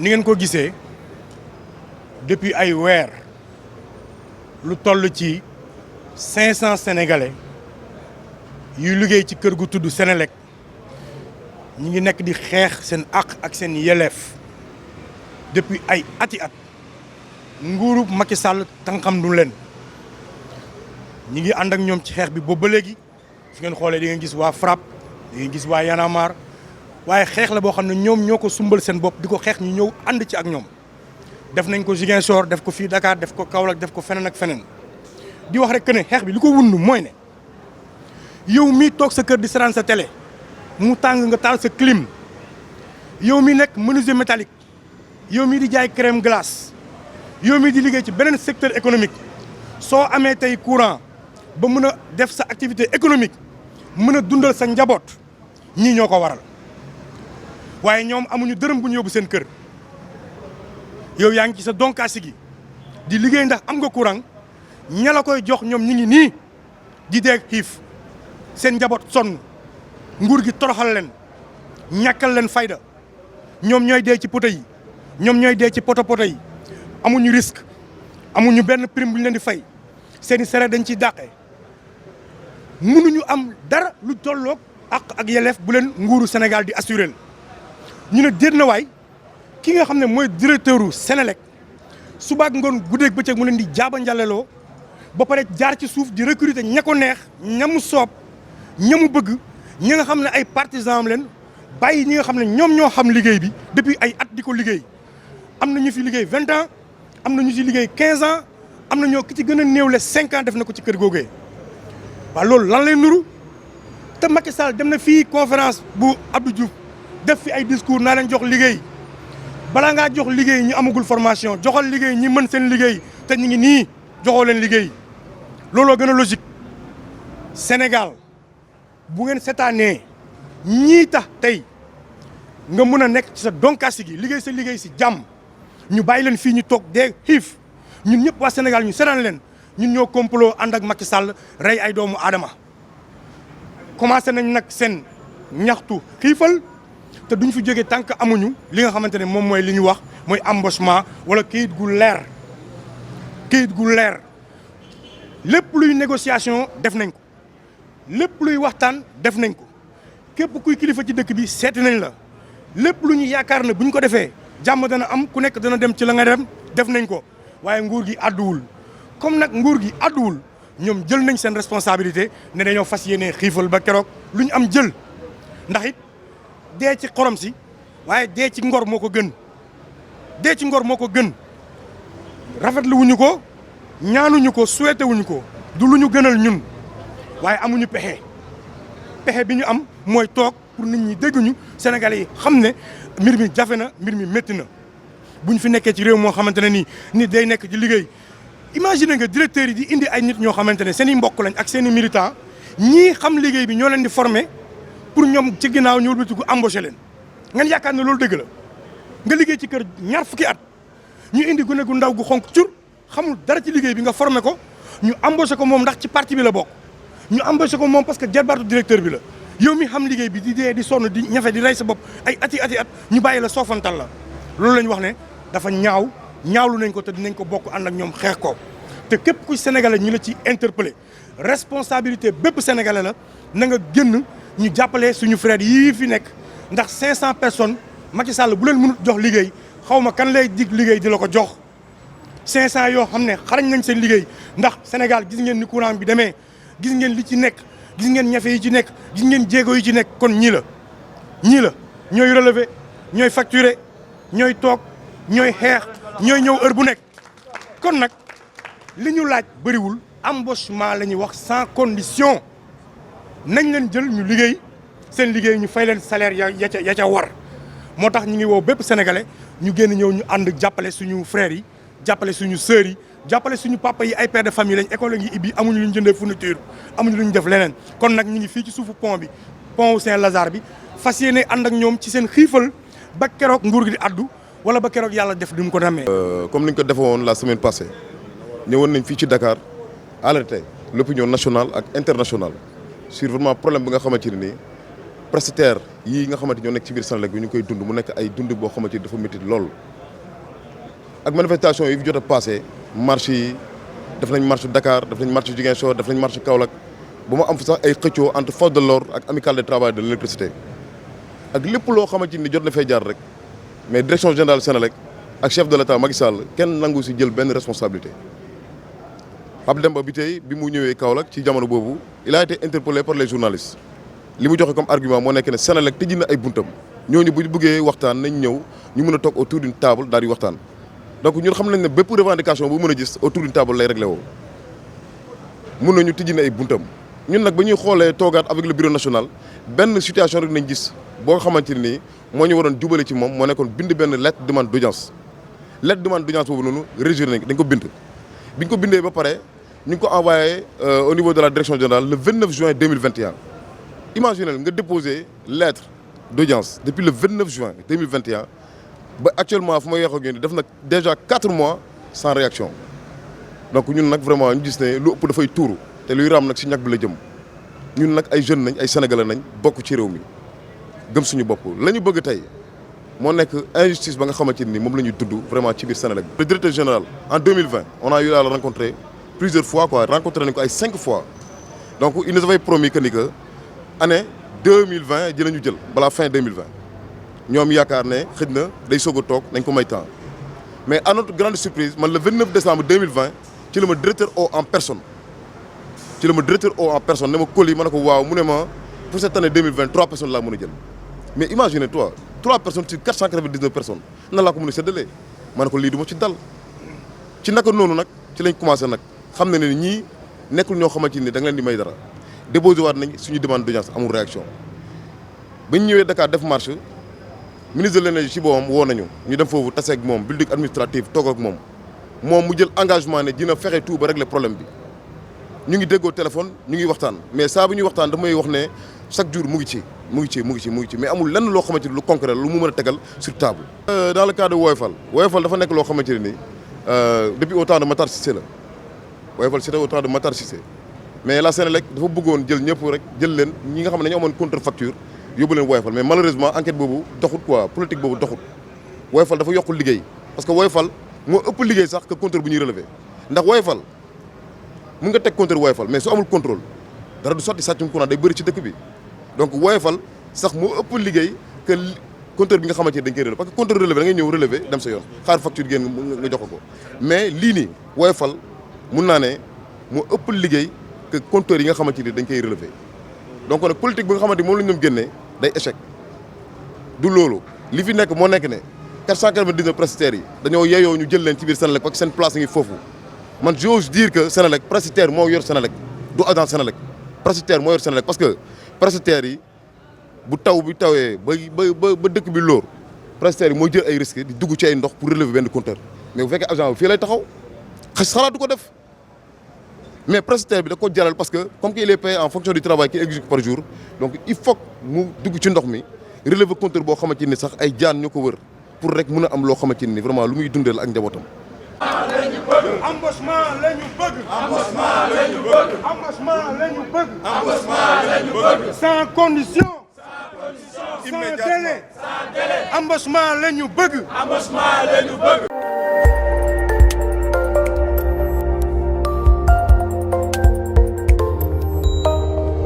ni ngeen ko gisee depuis ay weer lu toll ci 500 sénégalais yuy liggéey ci kër gu tudd Senelec ñi ngi nekk di xeex seen àq ak seen yelleef depuis ay ati at nguuru Macky Sall tànqam du leen ñi ngi ànd ak ñoom ci xeex bi boobu ba léegi su ngeen xoolee di ngeen gis waa FRAPP di ngeen gis waa Y'en a marre waaye xeex la boo xam ne ñoom ñoo ko sumbal seen bopp di ko xeex ñu ñëw ànd ci ak ñoom def nañ ko Ziguinchor def ko fii Dakar def ko Kaolack def ko feneen ak feneen di wax rek que ne xeex bi li ko wund mooy ne yow mii toog sa kër di seetaan sa télé mu tàng nga taal sa clim yow mi nekk menuisier métallique yow mii di jaay crème glace yow mii di liggéey ci beneen secteur économique soo amee tey courant ba mën a def sa activité économique mën a dundal sa njaboot ñii ñoo ko waral waaye ñoom amuñu dërëm bu ñu yóbbu seen kër yow yaa ngi ci sa donkaasi gi di liggéey ndax am nga courant ña la koy jox ñoom ñi ngi nii di dee xiif seen njaboot sonn nguur gi toroxal leen ñàkkal leen fayda ñoom ñooy dee ci poto yi ñoom ñooy dee ci poto yi amuñu risque amuñu benn prime bu ñu leen di fay seeni sere dañ ciy dàqee mënuñu am dara lu tolloog ak yelleef bu leen nguuru Sénégal di assuré ñu ne déet na waay ki nga xam ne mooy directeur u Senelec subaak ngoon guddeeg bëccëg mu leen di jaaba njaleloo ba pare jaar ci suuf di recruter ña ko neex ñamu soob ñamu bëgg ñi nga xam ne ay partisans am leen bàyyi ñi nga xam ne ñoom ñoo xam liggéey bi depuis ay at di ko liggéey am na ñu fi liggéey 20 ans am na ñu si liggéey 15 ans am na ñoo ki ci gën a néewle 5 ans def na ko ci kër googee waaw loolu lan lay nuru te Macky Sall dem na fii conférence bu Abdou Diouf def fi ay discours naa leen jox liggéey balaa ngaa jox liggéey ñi amagul formation joxal liggéey ñi mën seen liggéey te ñu ngi nii joxoo leen liggéey looloo gën a logique Sénégal bu ngeen seetaanee ñii tax tey nga mën a nekk ci sa donkaasi gi liggéey sa liggéey si jàmm ñu bàyyi leen fii ñu toog dee xiif ñun ñëpp waa Sénégal ñu seetaan leen ñun ñoo complot ànd ak Macky Sall rey ay doomu aadama commencé nañ nag seen ñaxtu xiifal te duñ fi jógee tant que amuñu li nga xamante ne moom mooy li ñu wax mooy embauchement wala kayit gu leer lépp luy négociation def nañ ko lépp luy waxtaan def nañ ko képp kuy kilifa ci dëkk bi seeti nañ la lépp lu ñu yaakaar ne bu ñu ko defee jàmm dana am ku nekk dana dem ci la nga dem def nañ ko waaye nguur gi àdduwul comme nag nguur gi àdduwul ñoom jël nañ seen responsabilité ne dañoo fas yéene xiifal ba keroog lu ñu am jël ndax it dee ci xorom si waaye dee ci ngor moo ko gën dee ci ngor moo ko gën rafetlu wuñu ko ñaanuñu ko souhaité wuñu ko du lu ñu gënal ñun waaye amuñu pexe bi ñu am mooy toog pour nit ñi dégguñu Sénégalais yi xam ne mbir mi jafe na mbir mi métti na buñ fi nekkee ci réew moo xamante ne nii nit day nekk ci liggéey imagine nga directeurs yi di indi ay nit ñoo xamante ne seen i mbokk lañ ak seen i militants ñii xam liggéey bi ñoo leen di former pour ñoom ci ginnaaw ñu wëlbatiku embauché leen ngeen yaakaar ne loolu dëgg la nga liggéey ci kër ñaar fukki at ñu indi gune gu ndaw gu xonk cur xamul dara ci liggéey bi nga formé ko ñu embauché ko moom ndax ci parti bi la bokk ñu embauché ko moom parce que jarbaatu directeur bi la yow mi xam liggéey bi di dee di sonn di ñafe di rey sa bopp ay ati at ñu bàyyi la soofantal la loolu la ñu wax ne dafa ñaawlu nañ ko te dinañ ko bokk ànd ak ñoom xeex ko te képp ku sénégalais ñu la ci interpellé responsabilité bépp sénégalais la na nga génn ñu jàppale suñu frères yii fi nekk ndax 500 personnes Macky Sall bu leen mënut jox liggéey xaw ma kan lay dig liggéey di la ko jox 500 yoo xam ne xarañ nañ seen liggéey ndax Sénégal gis ngeen ni courant bi demee gis ngeen li ci nekk gis ngeen ñafe yi ci nekk gis ngeen jéego yi ci nekk kon ñii la ñooy relever ñooy facturer ñooy toog ñooy xeex ñooy ñëw heure bu nekk kon nag li ñu laaj bëriwul embauchement la ñuy wax sans condition nañ leen jël ñu liggéey seen liggéey ñu fay leen salaire ya ca war moo tax ñu ngi woo bépp sénégalais ñu génn ñëw ñu ànd jàppale suñu frères yi jàppale suñu sœurs yi jàppale suñu papa yi ay père de famille lañ école yi ibbi amuñu lu ñu jëndee fourniture amuñu lu ñu def leneen kon nag ñu ngi fii ci suufu pont bi pont Saint-Lazare bi fas yéene ànd ak ñoom ci seen xiifal ba keroog nguur gi di addu wala ba keroog yàlla def di mu ko namee. comme ni ñu ko defee woon la semaine passée ñëwoon nañ fii ci Dakar alerter l'opinion nationale ak internationale sur vraiment problème bi nga xamante ne nii prestataire yii nga xamante ñoo nekk ci biir Senelec bi ñu koy dund mu nekk ay dund boo xamante ni dafa métti lool. ak manifestation yi fi jot a passé marche yi def nañ marche Dakar def nañ marche Ziguinchor def nañ marche Kaolack ba mu am fa sax ay xëccoo entre force de l'ordre ak amicale des travailleurs de l'électricité ak lépp loo xamante ni jot na fay jaar rek mais direction générale Senelec ak chef de l'État Macky Sall kenn nangu si jël benn responsabilité. Pape Demba bi tey bi mu ñëwee Kaolack ci jamono boobu il a été interpellé par les journalistes li mu joxe comme argument moo nekk ne Senelec tëj na ay buntam ñooñu bu ñu bëggee waxtaan nañ ñëw ñu mën a toog autour d'une table daal di waxtaan. donc ñun xam nañ ne bépp revendication bu mën a gis autour d'une table lay réglé woo mun nañu tëj na ay buntam ñun nag ba ñuy xoolee toogaat avec le bureau national benn situation rek nañ gis boo xamante ni moo ñu waroon jubale ci moom moo nekkoon bind benn lettre demande d'audience lettre demande d'audience boobu noonu rédigé nañ dañ ko bind. bi ñu ko bindee ba pare ñu ngi ko envoyé au niveau de la direction générale le 29 juin 2021 imaginez nga déposé lettre d'audience depuis le 29 juin 2021 ba actuellement fu may wax ak yéen def na déjà 4 mois sans réaction donc ñun nag vraiment ñu gis ne lu ëpp dafay tuuru te luy raam nag si ñag bi la jëm ñun nag ay jeunes nañ ay sénégalais nañ bokk ci réew mi gëm suñu bopp la ñu bëgg tey moo nekk injustice ba nga xamante ni moom la ñuy dudd vraiment ci biir Senelec. Le directeur général en 2020 on a eu à le rencontrer plusieurs fois rencontré nañ ko ay 5 fois donc il nous avait promis que ni que année 2020 ji la ñu jël balaa fin 2020 ñoom yaakaar ne xëj na day soog a toog nañ ko may temps mais à notre grande surprise man le 29 décembre 2020 ci la ma directeur en personne ne ma Coly ma ne ko waaw mu ne ma pour cette année 2020 3 personnes laa mën a jël mais imagine toi 3 personnes sur 499 personnes nan laa ko mën a séddalee ma ne ko lii du ma ci dal ci naka noonu nag ci lañ commencé nag xam ne ne ñii nekkul ñoo xamante ni da nga leen di may dara déposé waat nañ suñu demande d'audience amul réaction ba ñu ñëwee Dakar def marche ministre de l'énergie ci boobam woo nañu ñu dem foofu tase ak moom building administratif toog ak moom mu jël engagement ne dina fexe tout ba régler problème bi ñu ngi déggoo téléphone ñu ngi waxtaan mais saa bu ñuy waxtaan dafa may wax ne chaque jour mu ngi ci mais amul lenn loo xamante ni lu concret lu mu mën a tegal sur table. dans le cas de Woyofal dafa nekk loo xamante ne ni depuis au temps de Matar Cissé la Woyofal c'était au temps de Matar Cissé mais la Senelec dafa bëggoon jël ñëpp rek jël leen ñi nga xam ne dañoo amoon contrefacture yóbbu leen Woyofal mais malheureusement enquête boobu doxut quoi politique boobu doxut Woyofal dafa yokkul liggéey parce que Woyofal moo ëpp liggéey sax que compteur bu ñuy relever ndax Woyofal mun nga teg compteur Woyofal mais su amul contrôle dara du sotti sàccum courant day bëri ci dëkk bi donc Woyofal sax moo ëpp liggéey que compteur bi nga xamante ni dañ koy relever parce que compteur relevé da ngay ñëw relever dem sa yoon xaar facture génn nga jox ko mais lii nii Woyofal mun naa ne moo ëpp liggéey que compteur yi nga xamante ni dañ koy relever donc nag politique bi nga xamante ni moom la ñu doon génnee day échec du loolu li fi nekk moo nekk ne 499 prestataires yi dañoo yeyoo ñu jël leen ci biir Senelec parce que seen place ngi foofu man j'ose dire que Senelec prestataire moo yor Senelec du agent Senelec prestataire moo yor Senelec parce que prestataires yi bu taw bi tawee ba dëkk bi lóor prestataire yi mooy jël ay risques di dugg ci ay ndox pour relever benn compteur mais bu fekkee agent bi fii lay taxaw xalaatu ko def mais prestataire bi da ko jaral parce que comme qu'il est payé en fonction du travail qu'il exécute par jour donc il faut mu dugg ci ndox mi relever compteur boo xamante ni sax ay jaan ñoo ko wër pour rek mën a am loo xamante ni vraiment lu muy dundeel ak njabootam. Embauchement la ñu bëgg. Embauchement la ñu bëgg. Embauchement la ñu bëgg. Embauchement la ñu bëgg. Sans condition. Sans délai. Embauchement la ñu bëgg. Embauchement la ñu bëgg.